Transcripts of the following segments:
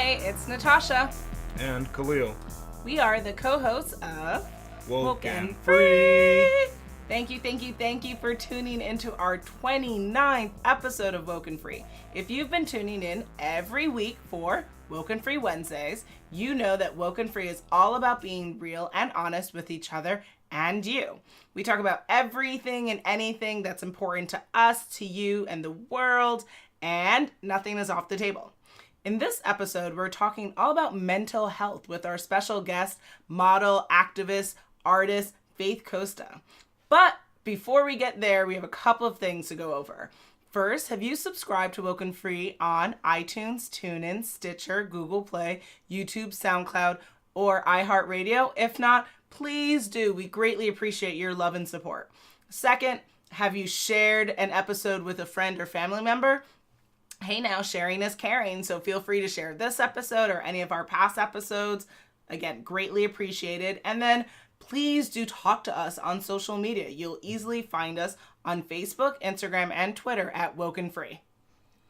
Hey, it's Natasha. And Khalil. We are the co-hosts of WokeNFree. Thank you for tuning into our 29th episode of WokeNFree. If you've been tuning in every week for WokeNFree Wednesdays, you know that WokeNFree is all about being real and honest with each other and you. We talk about everything and anything that's important to us, to you, and the world, and nothing is off the table. In this episode, we're talking all about mental health with our special guest, model, activist, artist, Faith Costa. But before we get there, we have a couple of things to go over. First, have you subscribed to WokeNFree on iTunes, TuneIn, Stitcher, Google Play, YouTube, SoundCloud, or iHeartRadio? If not, please do. We greatly appreciate your love and support. Second, have you shared an episode with a friend or family member? Hey now, sharing is caring, so feel free to share this episode or any of our past episodes. Again, greatly appreciated. And then please do talk to us on social media. You'll easily find us on Facebook, Instagram, and Twitter at WokeNFree.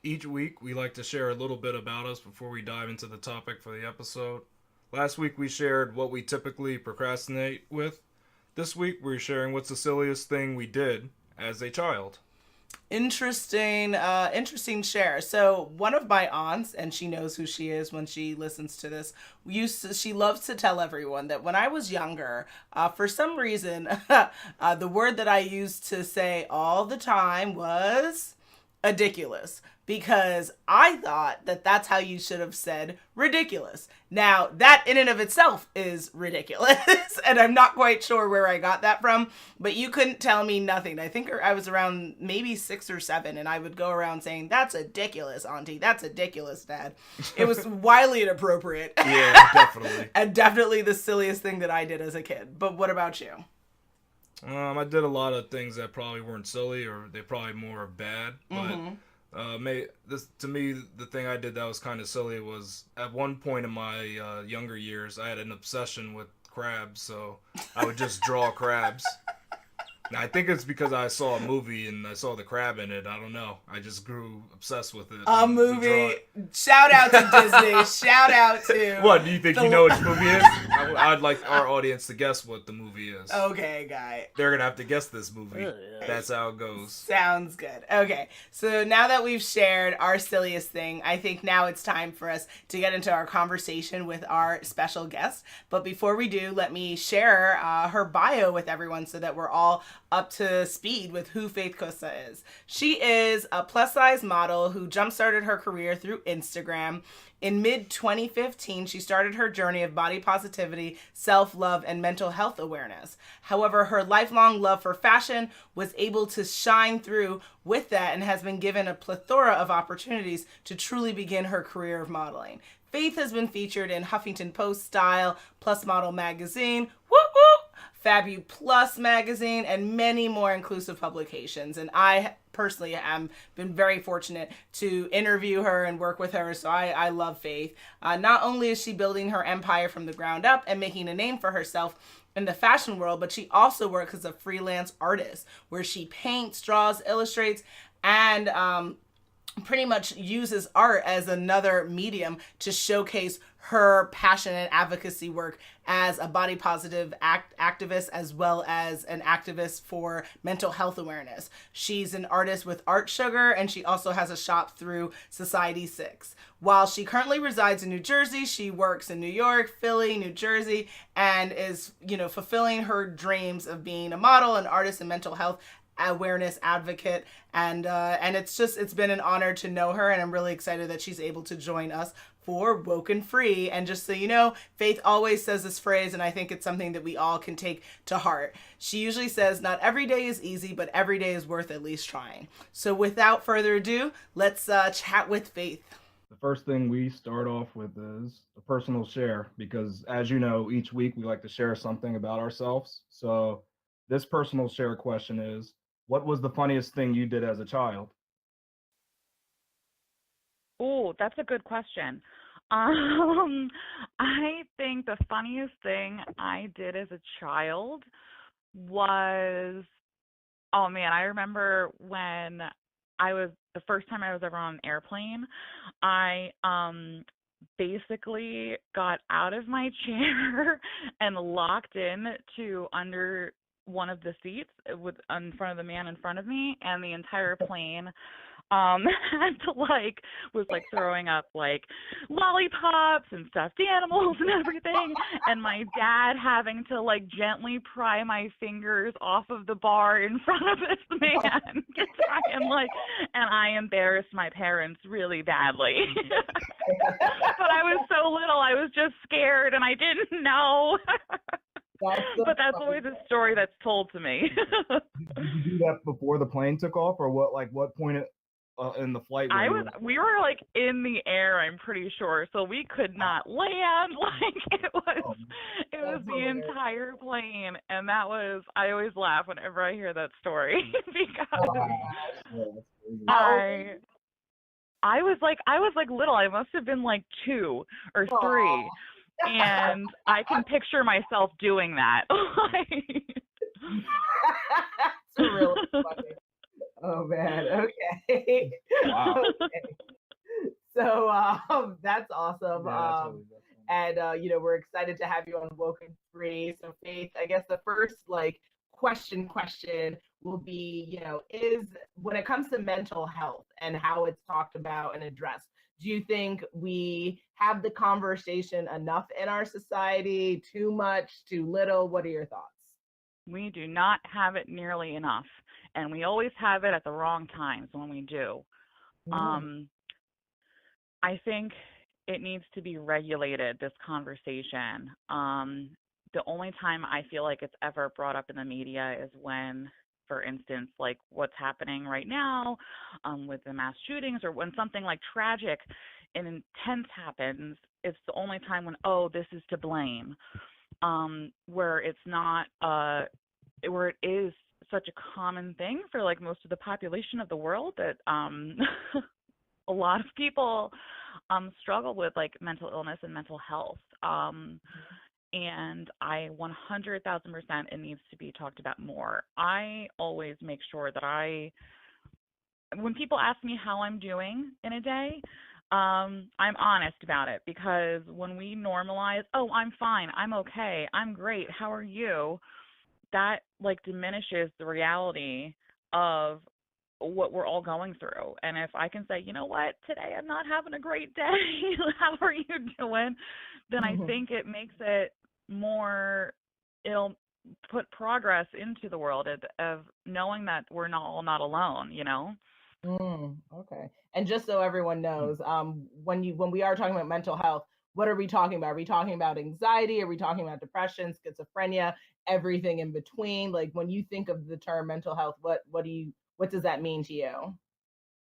Each week, we like to share a little bit about us before we dive into the topic for the episode. Last week, we shared what we typically procrastinate with. This week, we're sharing what's the silliest thing we did as a child. Interesting share. So one of my aunts, and she knows who she is when she listens to this, she loves to tell everyone that when I was younger, for some reason, the word that I used to say all the time was ridiculous, because I thought that that's how you should have said ridiculous. Now, that in and of itself is ridiculous, and I'm not quite sure where I got that from, but you couldn't tell me nothing. I think I was around maybe 6 or 7, and I would go around saying, "That's ridiculous, Auntie. That's ridiculous, Dad." It was wildly inappropriate. Yeah, definitely. And definitely the silliest thing that I did as a kid. But what about you? I did a lot of things that probably weren't silly, or they probably more bad. But to me, the thing I did that was kind of silly was at one point in my younger years, I had an obsession with crabs, so I would just draw crabs. Now, I think it's because I saw a movie and I saw the crab in it. I don't know. I just grew obsessed with it. A movie. Shout out to Disney. Shout out to... What, do you think you know which movie it is? I'd like our audience to guess what the movie is. Okay, guy. They're going to have to guess this movie. That's how it goes. Sounds good. Okay, so now that we've shared our silliest thing, I think now it's time for us to get into our conversation with our special guest. But before we do, let me share her bio with everyone so that we're all up to speed with who Faith Costa is. She is a plus-size model who jump-started her career through Instagram. In mid-2015, she started her journey of body positivity, self-love, and mental health awareness. However, her lifelong love for fashion was able to shine through with that and has been given a plethora of opportunities to truly begin her career of modeling. Faith has been featured in Huffington Post Style, Plus Model Magazine, Fabu Plus magazine, and many more inclusive publications. And I personally am been very fortunate to interview her and work with her, so I love Faith. Not only is she building her empire from the ground up and making a name for herself in the fashion world, but she also works as a freelance artist where she paints, draws, illustrates, and pretty much uses art as another medium to showcase her passion and advocacy work as a body positive activist, as well as an activist for mental health awareness. She's an artist with Art Sugar, and she also has a shop through Society 6. While she currently resides in New Jersey, she works in New York, Philly, New Jersey, and is, fulfilling her dreams of being a model, an artist, and mental health awareness advocate, and it's been an honor to know her, and I'm really excited that she's able to join us for WokeNFree. And just so you know, Faith always says this phrase, and I think it's something that we all can take to heart. She usually says, "Not every day is easy, but every day is worth at least trying." So without further ado, let's chat with Faith. The first thing we start off with is a personal share, because as you know, each week we like to share something about ourselves. So this personal share question is, what was the funniest thing you did as a child? Oh, that's a good question. I think the funniest thing I did as a child was, oh man, I remember when the first time I was ever on an airplane, I basically got out of my chair and locked in to under one of the seats with in front of the man in front of me, and the entire plane had to was throwing up lollipops and stuffed animals and everything, and my dad having to gently pry my fingers off of the bar in front of this man to try and I embarrassed my parents really badly. But I was so little, I was just scared and I didn't know. But that's always a story that's told to me. Did you do that before the plane took off, or what point in the flight? We were in the air, I'm pretty sure, so we could not land. It was the entire plane, and I always laugh whenever I hear that story because I was little. I must have been 2 or 3. And I can picture myself doing that. That's really funny. Oh man. Okay. Wow. Okay. So that's awesome. Yeah, that's really good. And we're excited to have you on WokeNFree. So Faith, I guess the first question will be, is when it comes to mental health and how it's talked about and addressed, do you think we have the conversation enough in our society? Too much? Too little? What are your thoughts? We do not have it nearly enough, and we always have it at the wrong times when we do. I think it needs to be regulated, this conversation. The only time I feel like it's ever brought up in the media is when, for instance, what's happening right now with the mass shootings, or when something tragic and intense happens. It's the only time when, this is to blame, where it's not, where it is such a common thing for most of the population of the world that a lot of people struggle with mental illness and mental health. And I 100,000% it needs to be talked about more. I always make sure that when people ask me how I'm doing in a day, I'm honest about it, because when we normalize, I'm fine, I'm okay, I'm great, how are you, that diminishes the reality of what we're all going through. And if I can say, you know what, today I'm not having a great day, how are you doing? Then I think it makes it more, it'll put progress into the world of knowing that we're all not alone, Okay. And just so everyone knows, when we are talking about mental health, what are we talking about? Are we talking about anxiety? Are we talking about depression, schizophrenia, everything in between? When you think of the term mental health, what does that mean to you?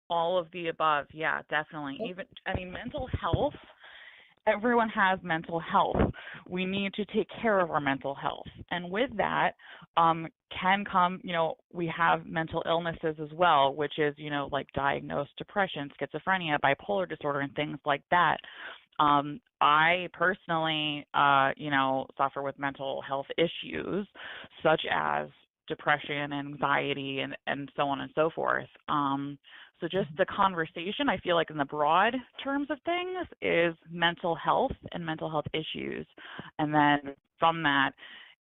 All of the above. Yeah, definitely. Mental health, everyone has mental health. We need to take care of our mental health. And with that can come, we have mental illnesses as well, which is, diagnosed depression, schizophrenia, bipolar disorder, and things like that. I personally, suffer with mental health issues such as depression, anxiety, and so on and so forth. So just the conversation, I feel in the broad terms of things, is mental health and mental health issues. And then from that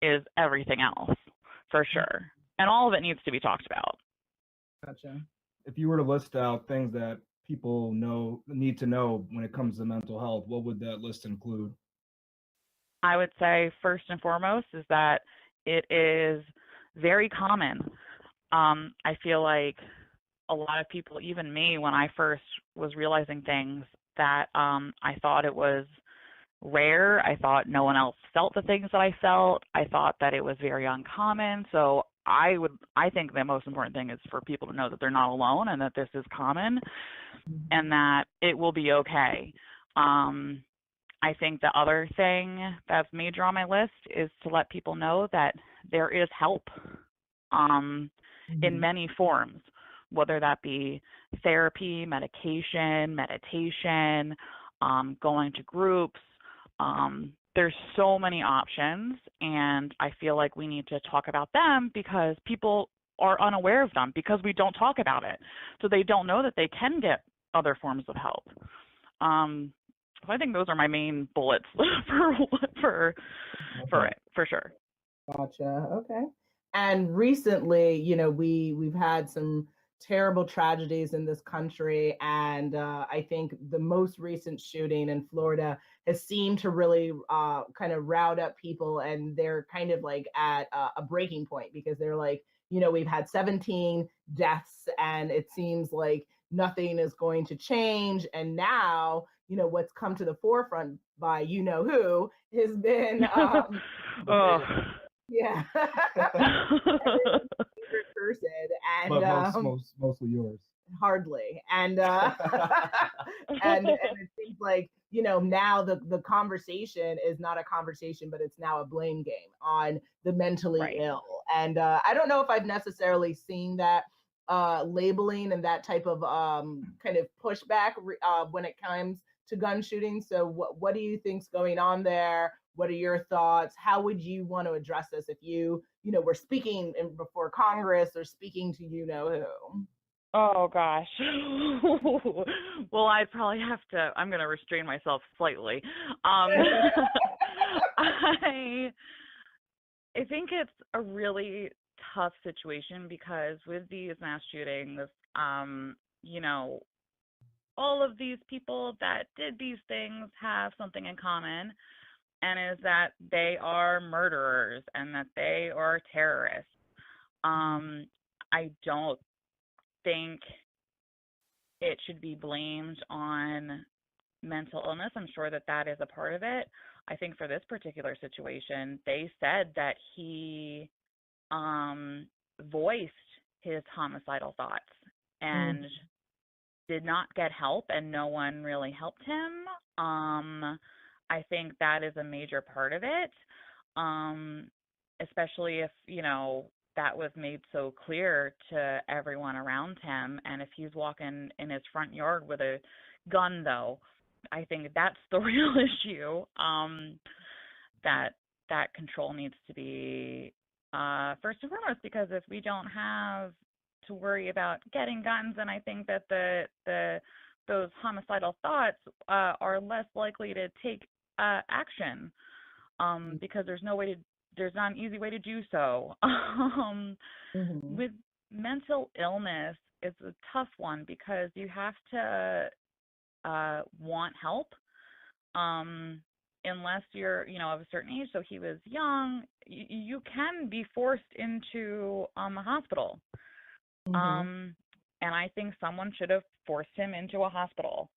is everything else, for sure. And all of it needs to be talked about. Gotcha. If you were to list out things that people need to know when it comes to mental health, what would that list include? I would say first and foremost is that it is very common. I feel like a lot of people, even me, when I first was realizing things, that I thought it was rare. I thought no one else felt the things that I felt. I thought that it was very uncommon. So I think the most important thing is for people to know that they're not alone and that this is common and that it will be okay. I think the other thing that's major on my list is to let people know that there is help in many forms, whether that be therapy, medication, meditation, going to groups. There's so many options, and I feel like we need to talk about them because people are unaware of them because we don't talk about it. So they don't know that they can get other forms of help. So I think those are my main bullets for Okay. it, for sure. Gotcha. Okay. And recently, we've had some terrible tragedies in this country, and I think the most recent shooting in Florida has seemed to really kind of route up people, and they're kind of like at a breaking point because they're like, we've had 17 deaths, and it seems like nothing is going to change. And now, what's come to the forefront by who has been Oh. yeah. Favorite person, and But mostly yours. hardly. And and it seems like, now the conversation is not a conversation, but it's now a blame game on the mentally Right. ill. And I don't know if I've necessarily seen that labeling and that type of kind of pushback when it comes to gun shootings. So what do you think's going on there? What are your thoughts? How would you want to address this if were speaking before Congress or speaking to who? Oh gosh. Well, I probably have to. I'm going to restrain myself slightly. I I think it's a really tough situation because with these mass shootings, you know, all of these people that did these things have something in common, and is that they are murderers and that they are terrorists. I don't think it should be blamed on mental illness. I'm sure that that is a part of it. I think for this particular situation, they said that he voiced his homicidal thoughts and did not get help, and no one really helped him. I think that is a major part of it, especially if, you know, that was made so clear to everyone around him. And if he's walking in his front yard with a gun, though, I think that's the real issue. That that control needs to be first and foremost, because if we don't have to worry about getting guns, then I think that those homicidal thoughts are less likely to take action, because there's not an easy way to do so. With mental illness, it's a tough one because you have to want help. Unless you're, you know, of a certain age. So he was young. You can be forced into a hospital. And I think someone should have forced him into a hospital.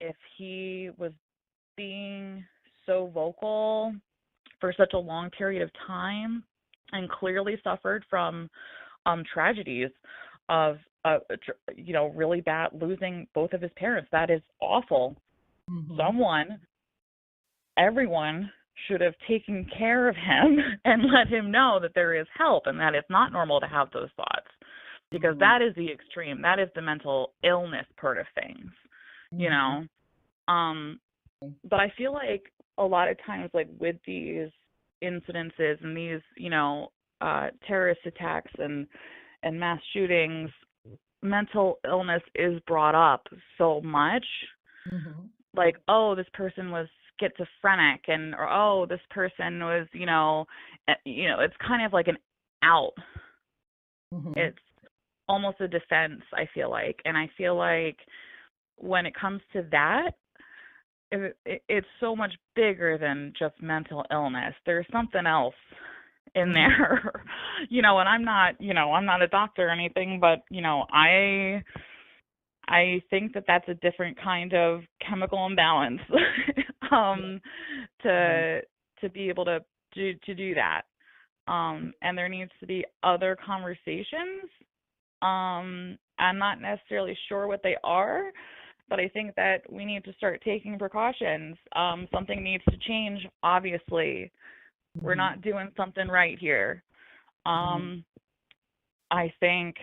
If he was being so vocal for such a long period of time and clearly suffered from tragedies of, you know, really bad, losing both of his parents, that is awful. Everyone should have taken care of him and let him know that there is help and that it's not normal to have those thoughts, because that is the extreme. That is the mental illness part of things, you know. But I feel like a lot of times, like with these incidences and these, you know, terrorist attacks and mass shootings, mental illness is brought up so much. Like, oh, this person was schizophrenic, or oh, this person was, you know, it's kind of like an out. It's almost a defense, I feel like. And I feel like when it comes to that, it's so much bigger than just mental illness. There's something else in there, you know. And I'm not a doctor or anything, but, you know, I think that that's a different kind of chemical imbalance to be able to do that. And there needs to be other conversations. I'm not necessarily sure what they are, but I think that we need to start taking precautions. Something needs to change, obviously. We're not doing something right here. I think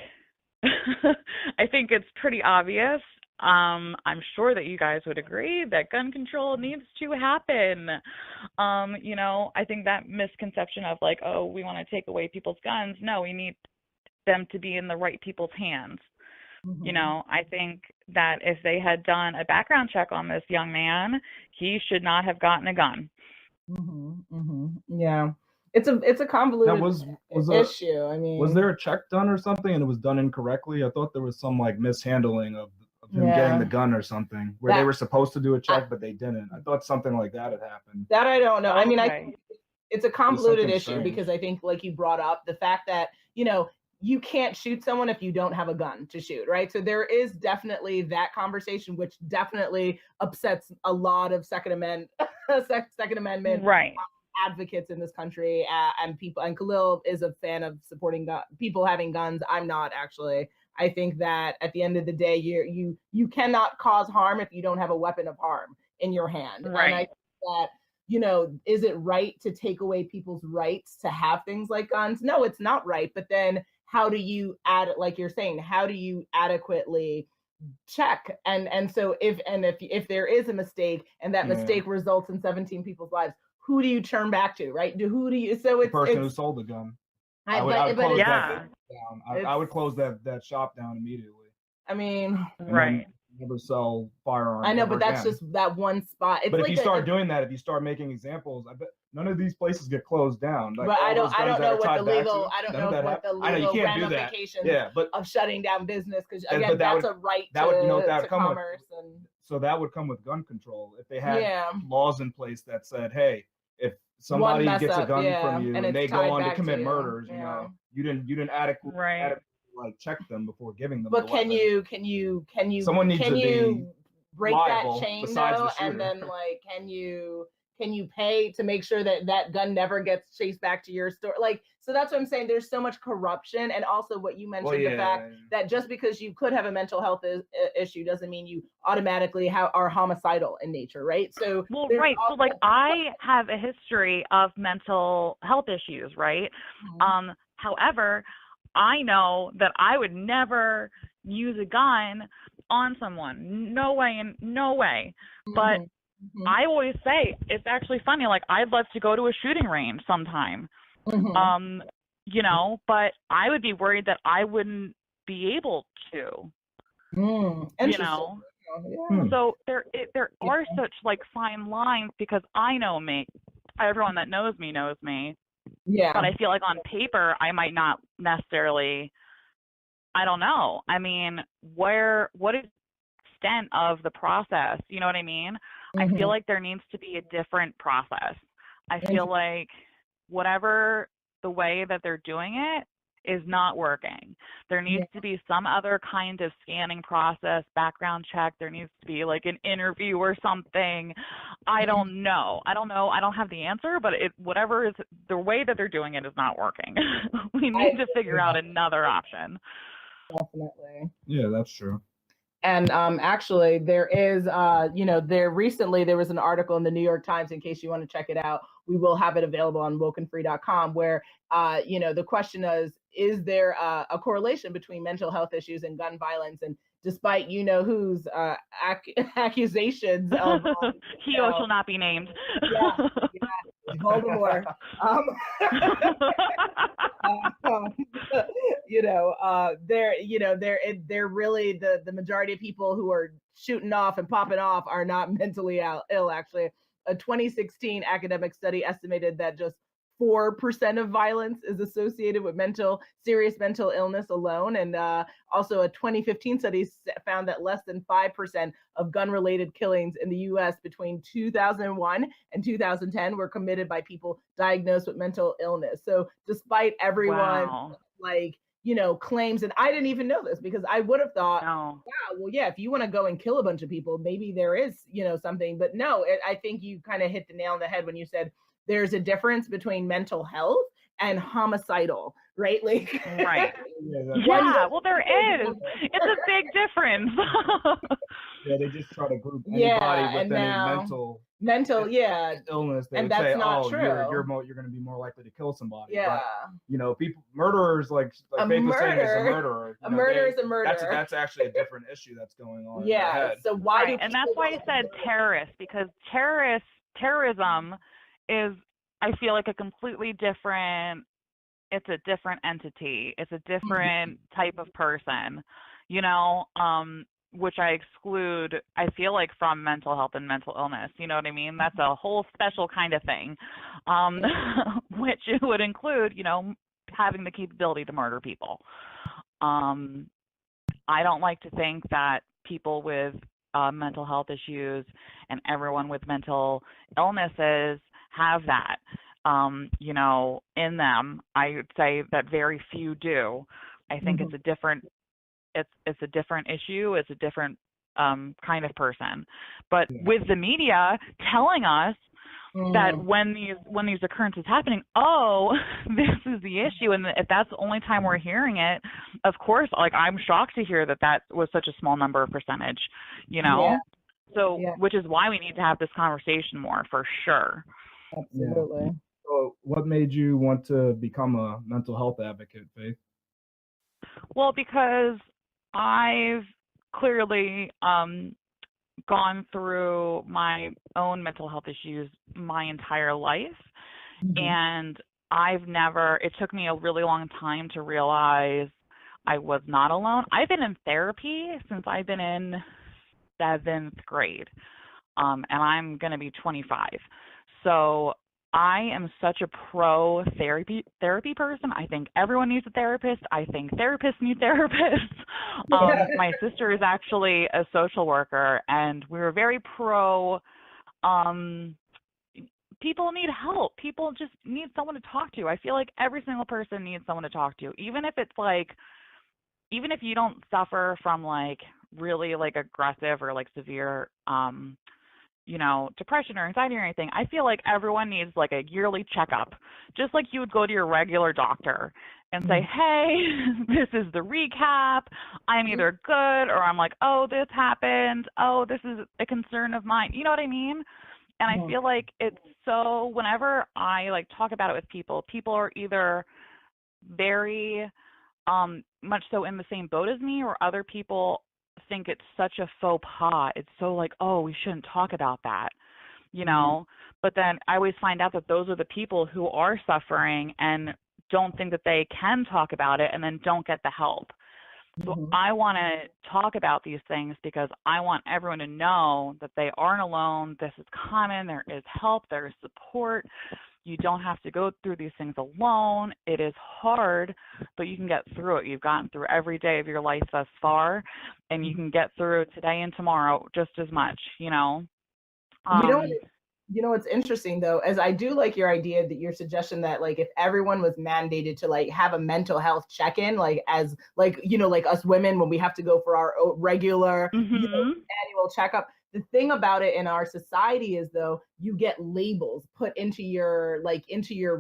I think it's pretty obvious. I'm sure that you guys would agree that gun control needs to happen. You know, I think that misconception of like, oh, we want to take away people's guns. No, we need them to be in the right people's hands. You know, I think that if they had done a background check on this young man, he should not have gotten a gun. Yeah, it's a convoluted issue. I mean, was there a check done or something and it was done incorrectly? I thought there was some like mishandling of him getting the gun or something where they were supposed to do a check but they didn't. I thought something like that had happened. That I don't know. I mean, Okay. it's a convoluted issue strange. because I think, like you brought up, the fact that, you can't shoot someone if you don't have a gun to shoot, right? So there is definitely that conversation, which definitely upsets a lot of Second Amendment Right. advocates in this country, and people. And Khalil is a fan of supporting people having guns. I'm not, actually. I think that at the end of the day, you cannot cause harm if you don't have a weapon of harm in your hand. Right. And I think that, is it right to take away people's rights to have things like guns? No, it's not right. But then how do you like you're saying, how do you adequately check? And so if there is a mistake and that mistake results in 17 people's lives, who do you turn back to, right? So it's the person who sold the gun. I would close that down. I would close that shop down immediately. I mean, right. Never sell firearms. I know, but that's just that one spot. But if you start doing that, if you start making examples, I bet none of these places get closed down. Like, but I don't know what the legal ramifications of shutting down business, because again, that's a right to commerce. So that would come with gun control if they had laws in place that said, hey, if somebody gets a gun from you and they go on to commit murders, you didn't adequately like check them before giving them. But can you someone needs to be break that chain though, and then like can you pay to make sure that gun never gets chased back to your store? Like, so that's what I'm saying. There's so much corruption, and also what you mentioned, the fact that just because you could have a mental health issue doesn't mean you automatically are homicidal in nature, right? So right. So like I have a history of mental health issues, right? Mm-hmm. However, I know that I would never use a gun on someone. No way. But I always say, it's actually funny, like I'd love to go to a shooting range sometime. But I would be worried that I wouldn't be able to. So there are such like fine lines, because I know me. Everyone that knows me knows me. Yeah. But I feel like on paper, I might not necessarily, I don't know. I mean, what is the extent of the process? You know what I mean? I feel like there needs to be a different process. I feel like whatever the way that they're doing it is not working. There needs to be some other kind of scanning process, background check. There needs to be like an interview or something. I don't know. I don't have the answer, but whatever is the way that they're doing it is not working. We need to figure out another option. Definitely. Yeah, that's true. And actually, there is, recently there was an article in the New York Times, in case you want to check it out. We will have it available on WokeNFree.com, where, the question is there a correlation between mental health issues and gun violence? And despite whose accusations of he shall not be named. Voldemort. They're really the majority of people who are shooting off and popping off are not mentally ill. Actually, a 2016 academic study estimated that just 4% of violence is associated with serious mental illness alone. And also a 2015 study found that less than 5% of gun-related killings in the U.S. between 2001 and 2010 were committed by people diagnosed with mental illness. So despite everyone claims, and I didn't even know this, because I would have thought, if you want to go and kill a bunch of people, maybe there is, something. But no, I think you kind of hit the nail on the head when you said there's a difference between mental health and homicidal, right? Like, right. Well, there is. It's a big difference. They just try to group anybody with any mental illness. They and would that's say, not true. You're going to be more likely to kill somebody. Yeah. But, murderers, like Faith was saying, is a murderer. A murderer is a murderer. That's actually a different issue that's going on. Yeah. So why do and that's why I said terrorist, because terrorism is, I feel like, a completely different, it's a different entity. It's a different type of person. which I exclude, I feel like, from mental health and mental illness. You know what I mean? That's a whole special kind of thing, which would include, having the capability to murder people. I don't like to think that people with mental health issues and everyone with mental illnesses have that, in them. I would say that very few do. I think it's a different issue. It's a different kind of person. But with the media telling us that when these occurrences happening, this is the issue, and if that's the only time we're hearing it, of course, like, I'm shocked to hear that was such a small percentage, So, which is why we need to have this conversation more, for sure. Absolutely. So, what made you want to become a mental health advocate, Faith? Well, because I've clearly gone through my own mental health issues my entire life, and it took me a really long time to realize I was not alone. I've been in therapy since I've been in 7th grade, and I'm going to be 25. So I am such a pro therapy person. I think everyone needs a therapist. I think therapists need therapists. My sister is actually a social worker, and we're very pro. People need help. People just need someone to talk to. I feel like every single person needs someone to talk to, even if you don't suffer from really aggressive or severe depression or anxiety or anything. I feel like everyone needs a yearly checkup, just like you would go to your regular doctor and say, hey, this is the recap. I'm either good or I'm oh, this happened. Oh, this is a concern of mine. You know what I mean? And I feel like it's so, whenever I talk about it with people are either very much so in the same boat as me, or other people think it's such a faux pas. It's so oh, we shouldn't talk about that, But then I always find out that those are the people who are suffering and don't think that they can talk about it, and then don't get the help. So I want to talk about these things because I want everyone to know that they aren't alone. This is common. There is help. There is support. You don't have to go through these things alone. It is hard, but you can get through it. You've gotten through every day of your life thus far, and you can get through today and tomorrow just as much, What's interesting though, is I do like your idea, that your suggestion that if everyone was mandated to have a mental health check-in, as us women, when we have to go for our regular annual checkup. The thing about it in our society is, though, you get labels put into your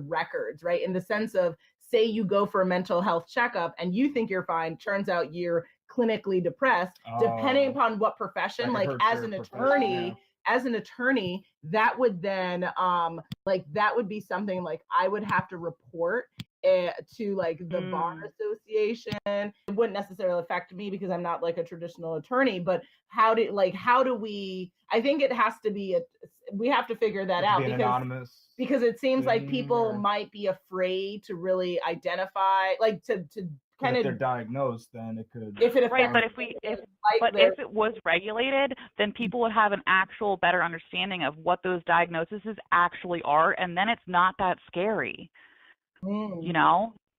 records, right? In the sense of, say you go for a mental health checkup and you think you're fine, turns out you're clinically depressed, depending upon what profession, as an attorney. As an attorney, that would then that would be something I would have to report to the bar association. It wouldn't necessarily affect me because I'm not a traditional attorney, but how do we, I think it has to be we have to figure that out, because it seems like people might be afraid to really identify, to kind of, if they're diagnosed, then it could. If it affects, right, but if it was regulated, then people would have an actual better understanding of what those diagnoses actually are, and then it's not that scary.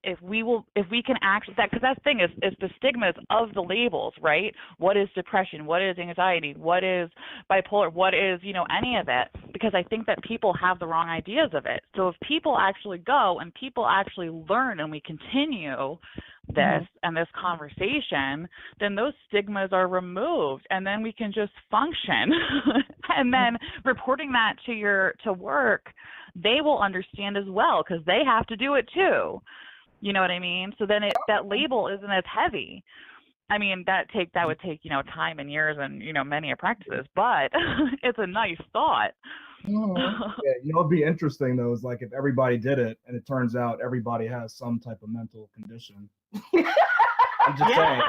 If we can actually, because that's the thing, is the stigmas of the labels, right? What is depression? What is anxiety? What is bipolar? What is, any of it? Because I think that people have the wrong ideas of it. So if people actually go and people actually learn, and we continue this and this conversation, then those stigmas are removed, and then we can just function. And then reporting that to work, they will understand as well, because they have to do it too. You know what I mean? So then that label isn't as heavy. I mean, that would take time and years and many practices, but it's a nice thought. Yeah, it'd be interesting though, is if everybody did it and it turns out everybody has some type of mental condition. I'm just saying.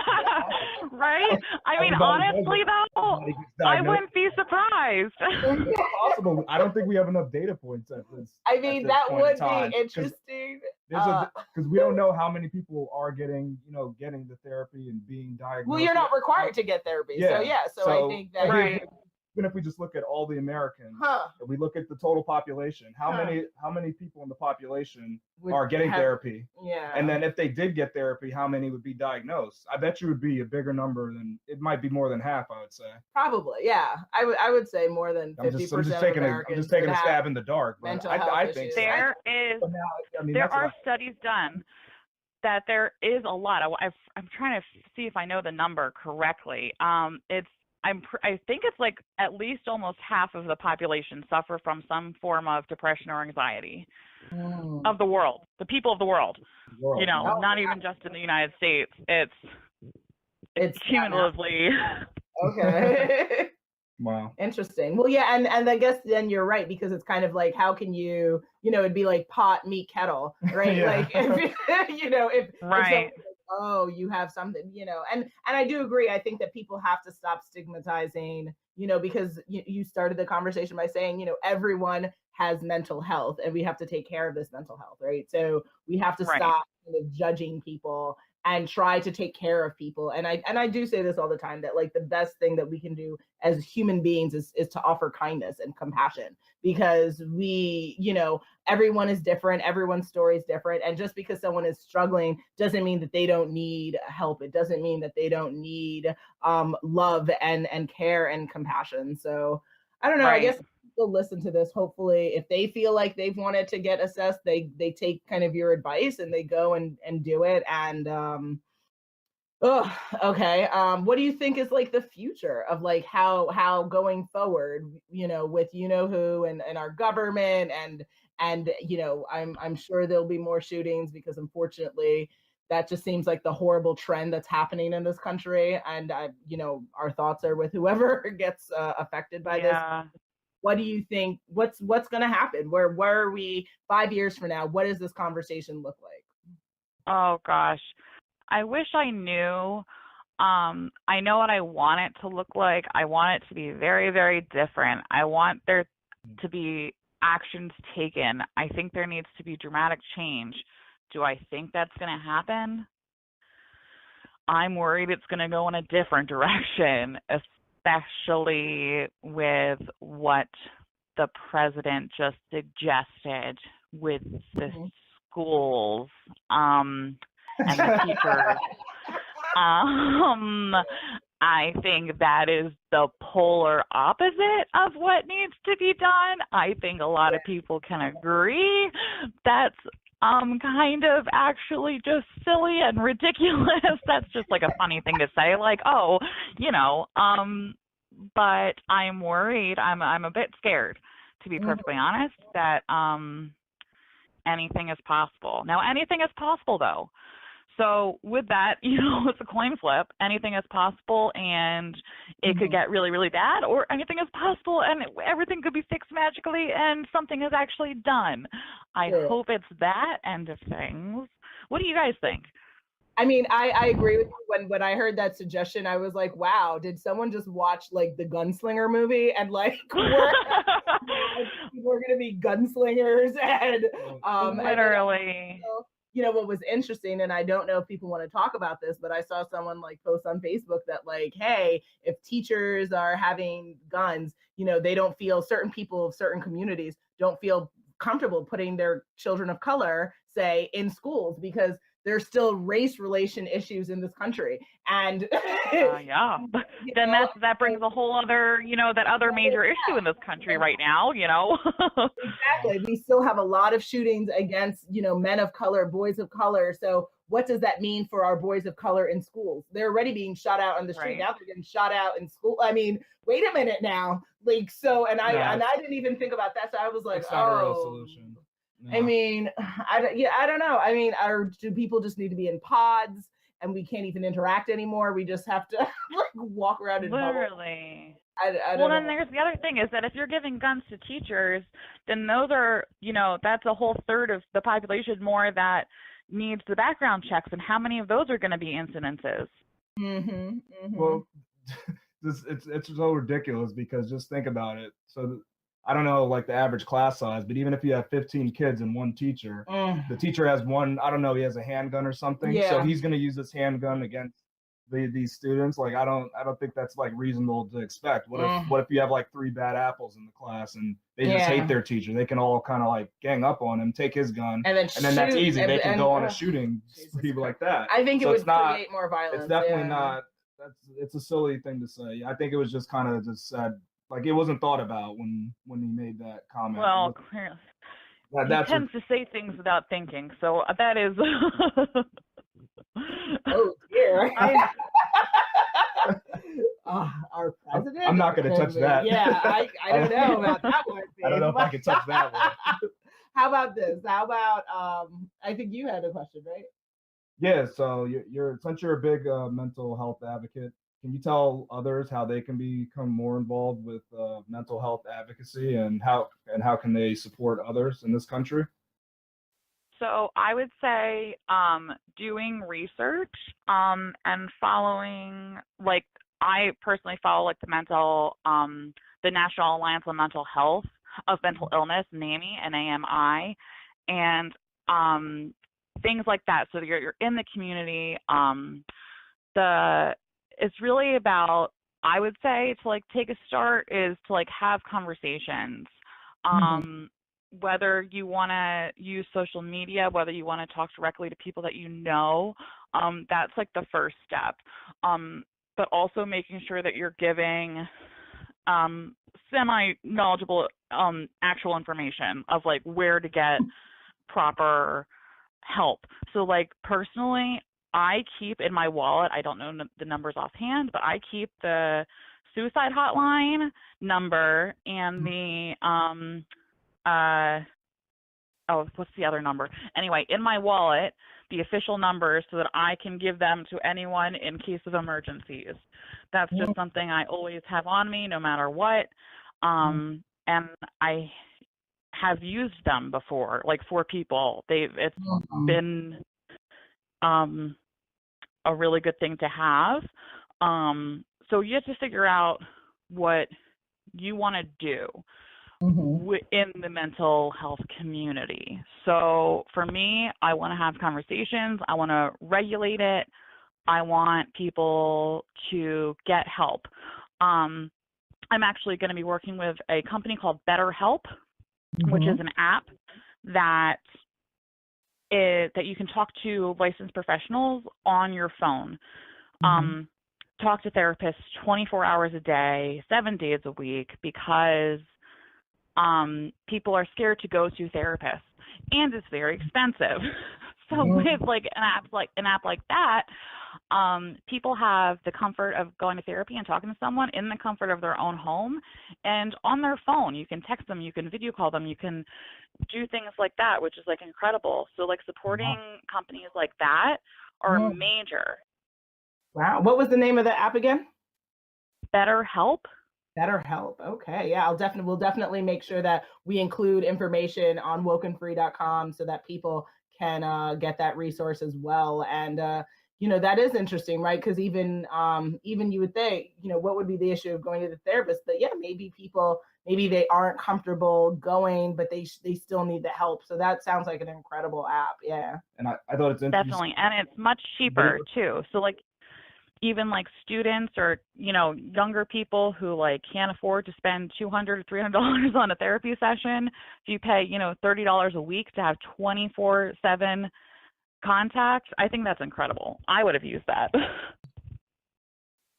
Right? I mean, honestly though, I wouldn't be surprised. It's possible. I don't think we have enough data points at this. I mean, that would be interesting. because we don't know how many people are getting the therapy and being diagnosed. Well, you're not required to get therapy. Yeah. So I think that even if we just look at all the Americans, and we look at the total population, how many people in the population are getting therapy? Yeah. And then if they did get therapy, how many would be diagnosed? I bet you would be a bigger number than, it might be more than half, I would say. Probably, yeah. I would say more than 50% of Americans. I'm just taking a stab in the dark. But I think so. There are studies done that there is a lot. I'm trying to see if I know the number correctly. I think it's like at least almost half of the population suffer from some form of depression or anxiety of the world, the people of the world. Not even just in the United States. It's cumulatively. Okay. Wow. Interesting. Well, yeah, and I guess then you're right, because it's kind of like, how can you, it'd be like pot, meet, kettle, right? Like, if right. Oh, you have something, and I do agree. I think that people have to stop stigmatizing, because you started the conversation by saying, everyone has mental health and we have to take care of this mental health, right? So we have to stop kind of judging people and try to take care of people. And I do say this all the time, that like the best thing that we can do as human beings is to offer kindness and compassion, because we, everyone is different. Everyone's story is different. And just because someone is struggling doesn't mean that they don't need help. It doesn't mean that they don't need love and care and compassion. So I don't know, I guess people listen to this, hopefully, if they feel like they've wanted to get assessed, they take kind of your advice and they go and do it. And okay. What do you think is like the future of like how going forward, with who and our government and I'm sure there'll be more shootings, because unfortunately that just seems like the horrible trend that's happening in this country. And our thoughts are with whoever gets affected by this. What do you think? What's going to happen? Where are we 5 years from now? What does this conversation look like? Oh gosh, I wish I knew. I know what I want it to look like. I want it to be very, very different. I want there to be actions taken. I think there needs to be dramatic change. Do I think that's going to happen? I'm worried it's going to go in a different direction, especially with what the president just suggested with the schools and the teachers. I think that is the polar opposite of what needs to be done. I think a lot of people can agree that's kind of actually just silly and ridiculous. That's just like a funny thing to say, like, but I'm worried. I'm a bit scared, to be perfectly honest, that anything is possible. Now, anything is possible, though. So with that, it's a coin flip. Anything is possible, and it could get really, really bad, or anything is possible, and everything could be fixed magically, and something is actually done. I hope it's that end of things. What do you guys think? I mean, I agree with you. When I heard that suggestion, I was like, wow, did someone just watch like the Gunslinger movie and like we're going to be gunslingers and literally. What was interesting, and I don't know if people want to talk about this, but I saw someone like post on Facebook that like, hey, if teachers are having guns, they don't feel, certain people of certain communities don't feel comfortable putting their children of color, say, in schools, because there's still race relation issues in this country. And then that brings a whole other, that other major issue in this country right now, Exactly. We still have a lot of shootings against, men of color, boys of color. So what does that mean for our boys of color in schools? They're already being shot out on the street. Now they're getting shot out in school. I mean, wait a minute now. Like, so, and I didn't even think about that. So I was like, it's not a real solution. No. I mean, I don't know. I mean, do people just need to be in pods and we can't even interact anymore? We just have to like walk around in literally. I don't know. Then there's the other thing is that if you're giving guns to teachers, then those are, that's a whole third of the population more that needs the background checks. And how many of those are going to be incidences? Well, it's so ridiculous, because just think about it. So I don't know, like the average class size, but even if you have 15 kids and one teacher, the teacher has one, I don't know, he has a handgun or something. So he's going to use this handgun against these students. Like, I don't think that's like reasonable to expect. What if you have like 3 bad apples in the class and they just hate their teacher? They can all kind of like gang up on him, take his gun, and then that's easy. They can go on a shooting spree like that. I think it would create more violence. It's definitely not. It's a silly thing to say. I think it was just kind of just said, like, it wasn't thought about when he made that comment. Well, clearly. He tends to say things without thinking, so that is. Oh dear. Our president. I'm not going to touch that. Yeah, I don't know about that one. I don't know if I can touch that one. How about this? How about I think you had a question, right? Yeah. So you're since you're a big mental health advocate, can you tell others how they can become more involved with mental health advocacy, and how can they support others in this country? So I would say doing research and following, like, I personally follow like the National Alliance on Mental Health of Mental Illness, NAMI, NAMI, and things like that. So you're in the community. It's really about, I would say, to like take a start is to like have conversations. Whether you want to use social media, whether you want to talk directly to people that you know, that's like the first step. But also making sure that you're giving semi-knowledgeable actual information of like where to get proper help. So like personally, I keep in my wallet, I don't know the numbers offhand, but I keep the suicide hotline number and the what's the other number? Anyway, in my wallet, the official numbers so that I can give them to anyone in case of emergencies. That's just something I always have on me no matter what. And I have used them before, like for people. It's been a really good thing to have. So you have to figure out what you want to do in the mental health community. So for me, I want to have conversations. I want to regulate it. I want people to get help. I'm actually going to be working with a company called BetterHelp, which is an app that you can talk to licensed professionals on your phone. Talk to therapists 24 hours a day, 7 days a week, because people are scared to go to therapists, and it's very expensive. So with like an app like that, people have the comfort of going to therapy and talking to someone in the comfort of their own home and on their phone. You can text them, you can video call them, you can do things like that, which is like incredible. So like supporting companies like that are major. Wow. What was the name of the app again? BetterHelp. BetterHelp. Okay. Yeah, we'll definitely make sure that we include information on WokeNFree.com so that people can get that resource as well. And that is interesting, right? Because even you would think, what would be the issue of going to the therapist? But yeah, maybe they aren't comfortable going, but they still need the help. So that sounds like an incredible app. Yeah. And I thought it's interesting. Definitely, and it's much cheaper too. So like, even like students or younger people who like can't afford to spend $200 or $300 on a therapy session, if you pay $30 a week to have 24/7 contacts, I think that's incredible. I would have used that.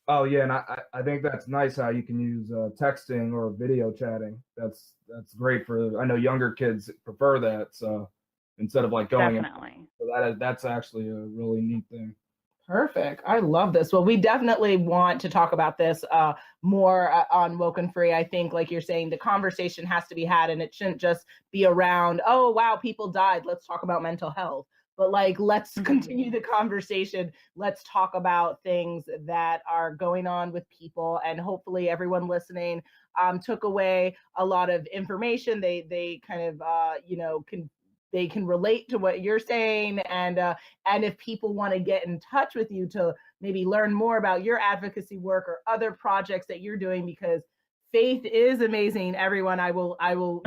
Oh yeah, and I think that's nice how you can use texting or video chatting. That's great for, I know younger kids prefer that, so instead of like going. Definitely. So that's actually a really neat thing. Perfect. I love this. Well, we definitely want to talk about this more on WokeNFree. I think, like you're saying, the conversation has to be had, and it shouldn't just be around, oh, wow, people died, let's talk about mental health. But like, let's continue the conversation. Let's talk about things that are going on with people. And hopefully everyone listening took away a lot of information. They kind of, they can relate to what you're saying. And if people want to get in touch with you to maybe learn more about your advocacy work or other projects that you're doing, because Faith is amazing, everyone. I will, we will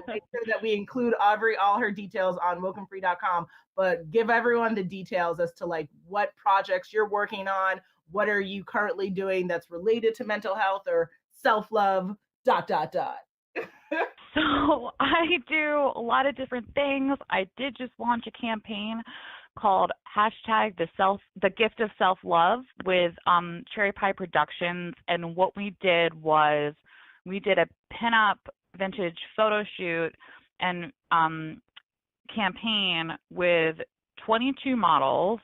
make sure that we include all her details on WokeNFree.com, but give everyone the details as to like what projects you're working on, what are you currently doing that's related to mental health or self-love, ... So I do a lot of different things. I did just launch a campaign called #the Gift of Self-Love with Cherry Pie Productions. And what we did was we did a pinup vintage photo shoot and campaign with 22 models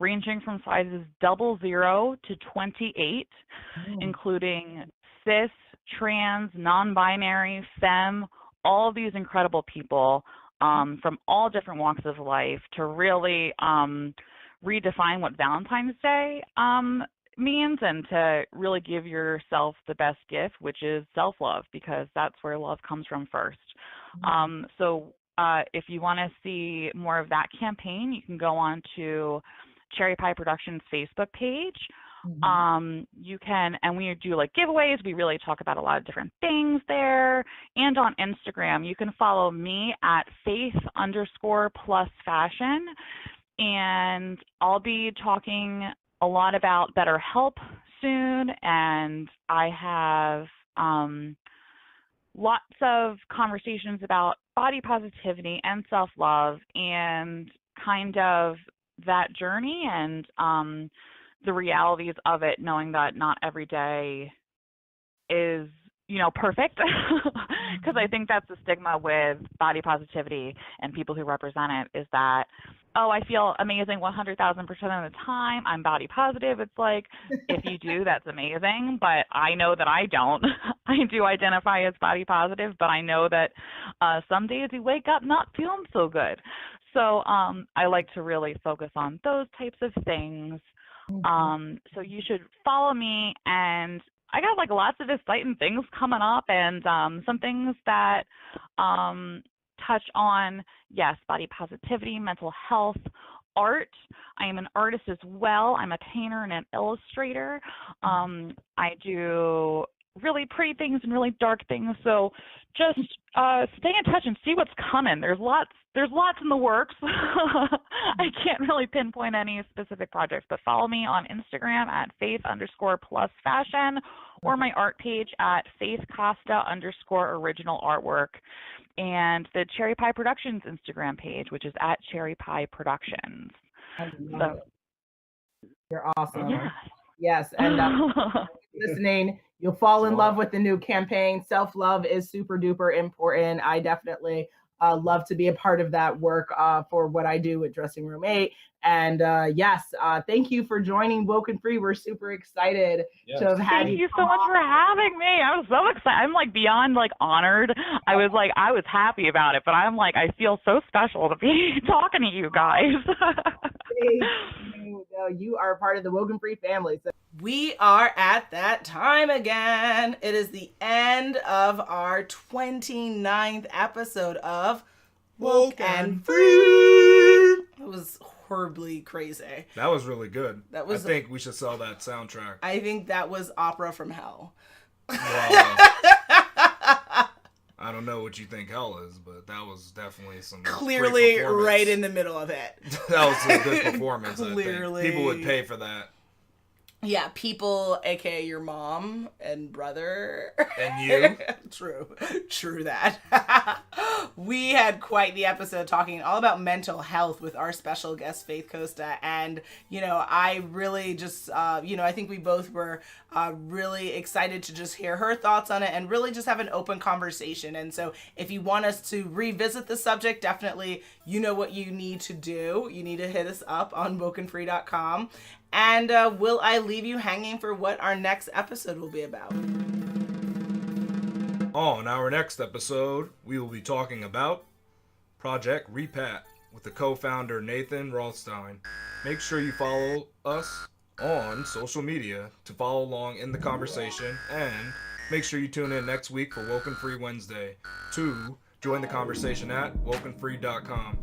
ranging from sizes 00 to 28, including cis, trans, non-binary, femme, all these incredible people from all different walks of life to really redefine what Valentine's Day means and to really give yourself the best gift, which is self-love, because that's where love comes from first. So if you want to see more of that campaign, you can go on to Cherry Pie Productions Facebook page. You can, and we do like giveaways. We really talk about a lot of different things there. And on Instagram, you can follow me at faith_plus_fashion. And I'll be talking a lot about BetterHelp soon. And I have lots of conversations about body positivity and self-love and kind of that journey and the realities of it, knowing that not every day is, perfect. Because I think that's the stigma with body positivity and people who represent it is that, oh, I feel amazing 100,000% of the time. I'm body positive. It's like, if you do, that's amazing. But I know that I don't. I do identify as body positive, but I know that some days you wake up not feeling so good. So I like to really focus on those types of things. So you should follow me, and I got like lots of exciting things coming up and some things that touch on, yes, body positivity, mental health, art. I am an artist as well. I'm a painter and an illustrator. I do really pretty things and really dark things. So just stay in touch and see what's coming. There's lots in the works. I can't really pinpoint any specific projects, but follow me on Instagram at faith_plus_fashion or my art page at faithcosta_original artwork, and the Cherry Pie Productions Instagram page, which is at Cherry Pie Productions. I love it. You're awesome. Yeah. Yes, and listening, you'll fall in love with the new campaign. Self-love is super duper important. I definitely love to be a part of that work for what I do with Dressing Room 8. And yes, thank you for joining Woke and Free. We're super excited to have had you. Thank you so much for having me. I was so excited. I'm like beyond like honored. I was happy about it, but I'm like, I feel so special to be talking to you guys. You are part of the Woke and Free family. So we are at that time again. It is the end of our 29th episode of Woke and Free. It was horribly crazy. That was really good. I think we should sell that soundtrack. I think that was opera from hell. Wow. I don't know what you think hell is, but that was definitely some clearly right in the middle of it. That was a good performance. Clearly. I think people would pay for that. Yeah, people, aka your mom and brother. And you. True that. We had quite the episode talking all about mental health with our special guest, Faith Costa. And, I really just, I think we both were really excited to just hear her thoughts on it and really just have an open conversation. And so if you want us to revisit the subject, definitely, you know what you need to do. You need to hit us up on WokeNFree.com. And will I leave you hanging for what our next episode will be about? On our next episode, we will be talking about Project Repat with the co-founder Nathan Rothstein. Make sure you follow us on social media to follow along in the conversation, and make sure you tune in next week for Woke and Free Wednesday to join the conversation at WokeNFree.com.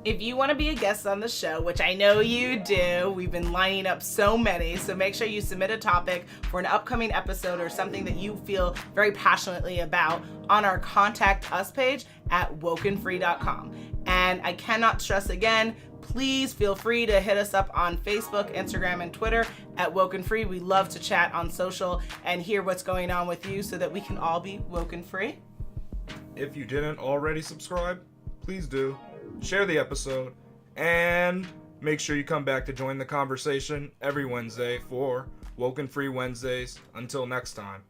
If you want to be a guest on the show, which I know you do, we've been lining up so many, so make sure you submit a topic for an upcoming episode or something that you feel very passionately about on our Contact Us page at WokeNFree.com. And I cannot stress again, please feel free to hit us up on Facebook, Instagram, and Twitter at WokeNFree. We love to chat on social and hear what's going on with you so that we can all be woken free. If you didn't already subscribe, please do. Share the episode, and make sure you come back to join the conversation every Wednesday for Woken Free Wednesdays. Until next time.